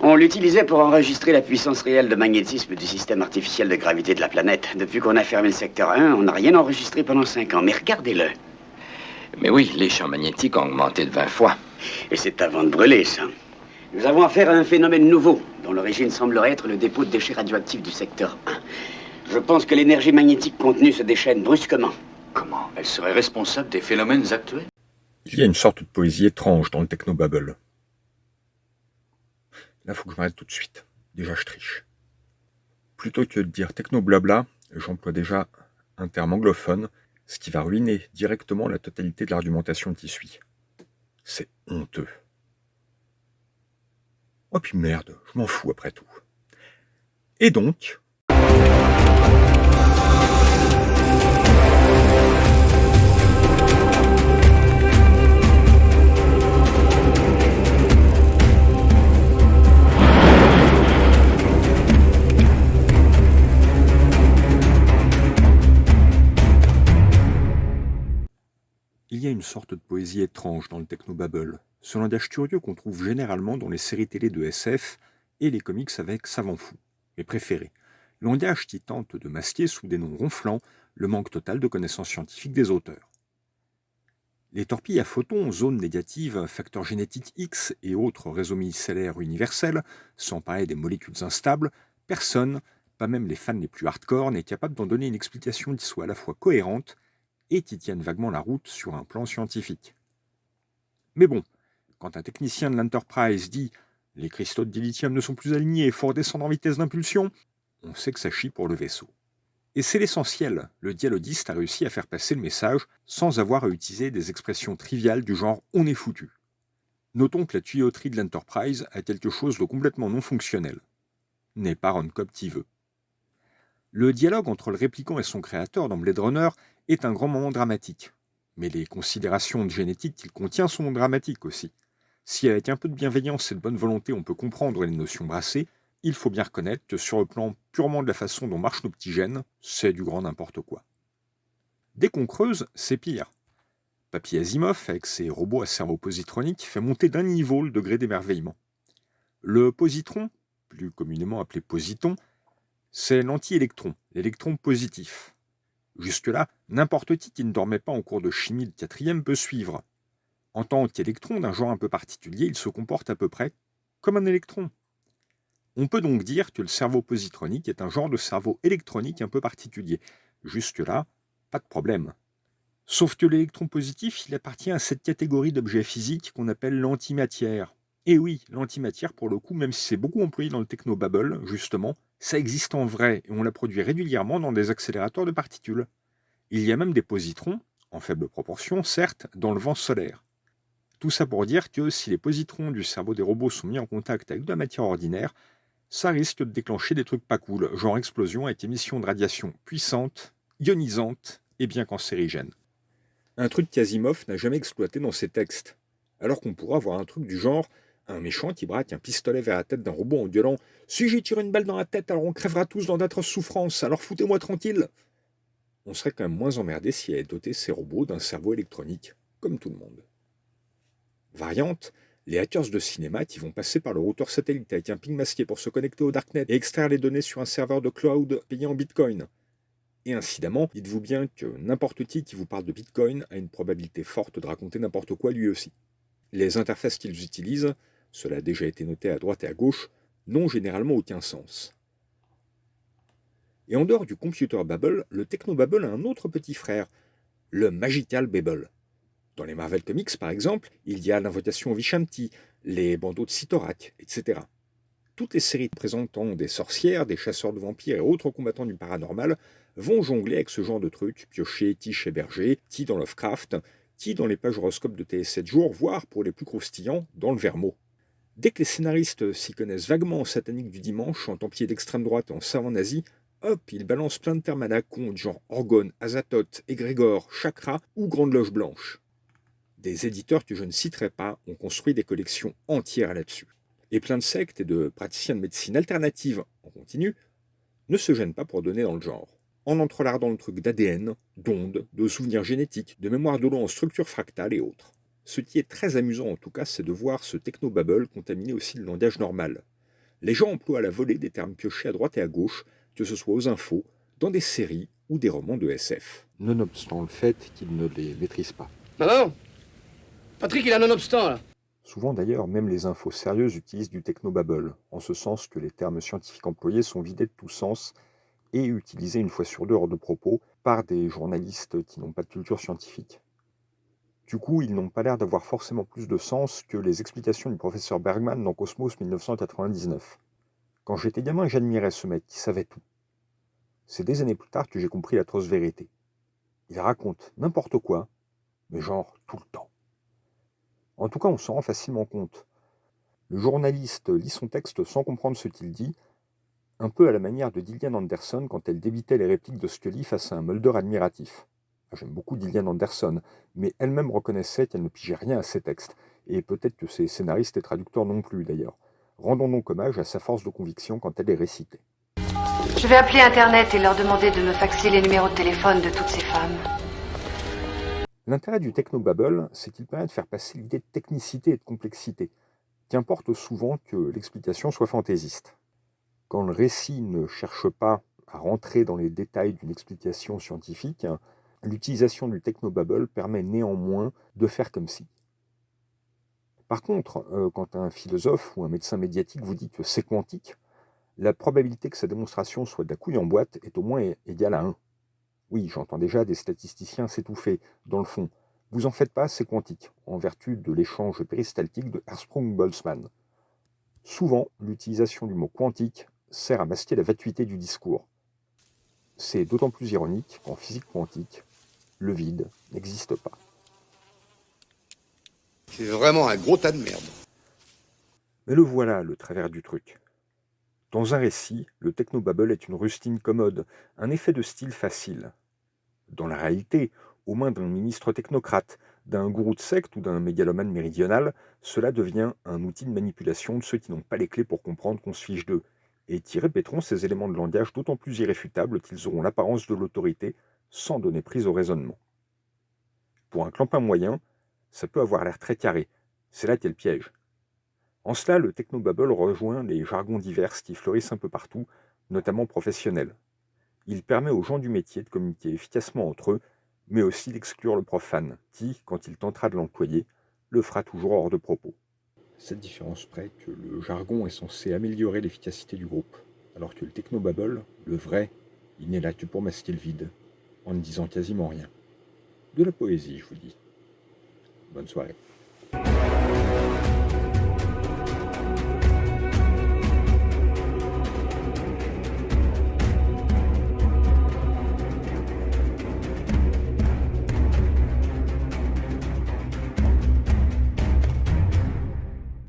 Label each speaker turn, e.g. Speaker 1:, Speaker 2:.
Speaker 1: On l'utilisait pour enregistrer la puissance réelle de magnétisme du système artificiel de gravité de la planète. Depuis qu'on a fermé le secteur 1, on n'a rien enregistré pendant 5 ans. Mais regardez-le.
Speaker 2: Mais oui, les champs magnétiques ont augmenté de 20 fois.
Speaker 1: Et c'est avant de brûler, ça. Nous avons affaire à un phénomène nouveau, dont l'origine semblerait être le dépôt de déchets radioactifs du secteur 1. Je pense que l'énergie magnétique contenue se déchaîne brusquement.
Speaker 3: Comment? Elle serait responsable des phénomènes actuels?
Speaker 4: Il y a une sorte de poésie étrange dans le technobabble. Là, faut que je m'arrête tout de suite. Déjà, je triche. Plutôt que de dire technoblabla, j'emploie déjà un terme anglophone, ce qui va ruiner directement la totalité de l'argumentation qui suit. C'est honteux. Oh puis merde, je m'en fous après tout. Et donc... Il y a une sorte de poésie étrange dans le technobabble, ce langage curieux qu'on trouve généralement dans les séries télé de SF et les comics avec savants fous, mes préférés. Langage qui tente de masquer sous des noms ronflants le manque total de connaissances scientifiques des auteurs. Les torpilles à photons, zones négatives, facteurs génétiques X et autres réseaux micellaires universels, sans parler des molécules instables, personne, pas même les fans les plus hardcore, n'est capable d'en donner une explication qui soit à la fois cohérente et qui tiennent vaguement la route sur un plan scientifique. Mais bon, quand un technicien de l'Enterprise dit « les cristaux de dilithium ne sont plus alignés, il faut redescendre en vitesse d'impulsion », on sait que ça chie pour le vaisseau. Et c'est l'essentiel, le dialoguiste a réussi à faire passer le message sans avoir à utiliser des expressions triviales du genre « on est foutu ». Notons que la tuyauterie de l'Enterprise a quelque chose de complètement non fonctionnel. N'est pas Ron Cobb qui veut. Le dialogue entre le répliquant et son créateur dans Blade Runner est un grand moment dramatique. Mais les considérations de génétique qu'il contient sont dramatiques aussi. Si avec un peu de bienveillance et de bonne volonté on peut comprendre les notions brassées, il faut bien reconnaître que sur le plan purement de la façon dont marchent nos petits gènes, c'est du grand n'importe quoi. Dès qu'on creuse, c'est pire. Papy Asimov, avec ses robots à cerveau positronique, fait monter d'un niveau le degré d'émerveillement. Le positron, plus communément appelé positon, c'est l'anti-électron, l'électron positif. Jusque-là, n'importe qui ne dormait pas en cours de chimie de 4e peut suivre. En tant qu'électron d'un genre un peu particulier, il se comporte à peu près comme un électron. On peut donc dire que le cerveau positronique est un genre de cerveau électronique un peu particulier. Jusque-là, pas de problème. Sauf que l'électron positif, il appartient à cette catégorie d'objets physiques qu'on appelle l'antimatière. Et oui, l'antimatière, pour le coup, même si c'est beaucoup employé dans le technobabble, justement, ça existe en vrai et on la produit régulièrement dans des accélérateurs de particules. Il y a même des positrons, en faible proportion, certes, dans le vent solaire. Tout ça pour dire que si les positrons du cerveau des robots sont mis en contact avec de la matière ordinaire, ça risque de déclencher des trucs pas cool, genre explosion avec émission de radiation puissante, ionisante et bien cancérigène. Un truc qu'Asimov n'a jamais exploité dans ses textes. Alors qu'on pourrait avoir un truc du genre un méchant qui braque un pistolet vers la tête d'un robot en gueulant « Si j'y tire une balle dans la tête, alors on crèvera tous dans d'atroces souffrances, alors foutez-moi tranquille !» On serait quand même moins emmerdé s'il avait doté ces robots d'un cerveau électronique, comme tout le monde. Variante, les hackers de cinéma qui vont passer par le routeur satellite avec un ping masqué pour se connecter au darknet et extraire les données sur un serveur de cloud payé en bitcoin. Et incidemment, dites-vous bien que n'importe qui vous parle de bitcoin a une probabilité forte de raconter n'importe quoi lui aussi. Les interfaces qu'ils utilisent, cela a déjà été noté à droite et à gauche, n'ont généralement aucun sens. Et en dehors du computer babble, le technobabble a un autre petit frère, le magical babble. Dans les Marvel Comics, par exemple, il y a l'invocation au Vishanti, les bandeaux de Sitorak, etc. Toutes les séries présentant des sorcières, des chasseurs de vampires et autres combattants du paranormal vont jongler avec ce genre de trucs, piocher qui chez Berger, qui dans Lovecraft, qui dans les pages horoscopes de TS7 jours, voire pour les plus croustillants, dans le Vermeau. Dès que les scénaristes s'y connaissent vaguement en satanique du dimanche, en templier d'extrême droite et en savant nazi, hop, ils balancent plein de termes à la con, genre orgone, azathoth, égrégore, chakra ou grande loge blanche. Des éditeurs que je ne citerai pas ont construit des collections entières là-dessus. Et plein de sectes et de praticiens de médecine alternative en continu ne se gênent pas pour donner dans le genre, en entrelardant le truc d'ADN, d'ondes, de souvenirs génétiques, de mémoire de l'eau en structure fractale et autres. Ce qui est très amusant en tout cas, c'est de voir ce technobabble contaminer aussi le langage normal. Les gens emploient à la volée des termes piochés à droite et à gauche, que ce soit aux infos, dans des séries ou des romans de SF, nonobstant le fait qu'ils ne les maîtrisent pas.
Speaker 5: Maman, Patrick, il a un nonobstant, là.
Speaker 4: Souvent d'ailleurs, même les infos sérieuses utilisent du technobabble, en ce sens que les termes scientifiques employés sont vidés de tout sens et utilisés une fois sur deux hors de propos par des journalistes qui n'ont pas de culture scientifique. Du coup, ils n'ont pas l'air d'avoir forcément plus de sens que les explications du professeur Bergman dans Cosmos 1999. Quand j'étais gamin, j'admirais ce mec qui savait tout. C'est des années plus tard que j'ai compris l'atroce vérité. Il raconte n'importe quoi, mais genre tout le temps. En tout cas, on s'en rend facilement compte. Le journaliste lit son texte sans comprendre ce qu'il dit, un peu à la manière de Gillian Anderson quand elle débitait les répliques de Scully face à un Mulder admiratif. J'aime beaucoup Gillian Anderson, mais elle-même reconnaissait qu'elle ne pigeait rien à ses textes, et peut-être que ses scénaristes et traducteurs non plus d'ailleurs. Rendons donc hommage à sa force de conviction quand elle les récitait.
Speaker 6: Je vais appeler Internet et leur demander de me faxer les numéros de téléphone de toutes ces femmes.
Speaker 4: L'intérêt du technobabble, c'est qu'il permet de faire passer l'idée de technicité et de complexité, qu'importe souvent que l'explication soit fantaisiste. Quand le récit ne cherche pas à rentrer dans les détails d'une explication scientifique, l'utilisation du technobabble permet néanmoins de faire comme si. Par contre, quand un philosophe ou un médecin médiatique vous dit que c'est quantique, la probabilité que sa démonstration soit de la couille en boîte est au moins égale à 1. Oui, j'entends déjà des statisticiens s'étouffer. Dans le fond, vous en faites pas, c'est quantique, en vertu de l'échange péristaltique de Hertzsprung-Boltzmann. Souvent, l'utilisation du mot quantique sert à masquer la vacuité du discours. C'est d'autant plus ironique qu'en physique quantique, le vide n'existe pas.
Speaker 5: C'est vraiment un gros tas de merde.
Speaker 4: Mais le voilà, le travers du truc. Dans un récit, le technobabble est une rustine commode, un effet de style facile. Dans la réalité, aux mains d'un ministre technocrate, d'un gourou de secte ou d'un mégalomane méridional, cela devient un outil de manipulation de ceux qui n'ont pas les clés pour comprendre qu'on se fiche d'eux, et qui répéteront ces éléments de langage d'autant plus irréfutables qu'ils auront l'apparence de l'autorité, sans donner prise au raisonnement. Pour un clampin moyen, ça peut avoir l'air très carré, c'est là qu'est le piège. En cela, le technobabble rejoint les jargons divers qui fleurissent un peu partout, notamment professionnels. Il permet aux gens du métier de communiquer efficacement entre eux, mais aussi d'exclure le profane, qui, quand il tentera de l'employer, le fera toujours hors de propos. Cette différence près que le jargon est censé améliorer l'efficacité du groupe, alors que le technobabble, le vrai, il n'est là que pour masquer le vide, en ne disant quasiment rien. De la poésie, je vous dis. Bonne soirée.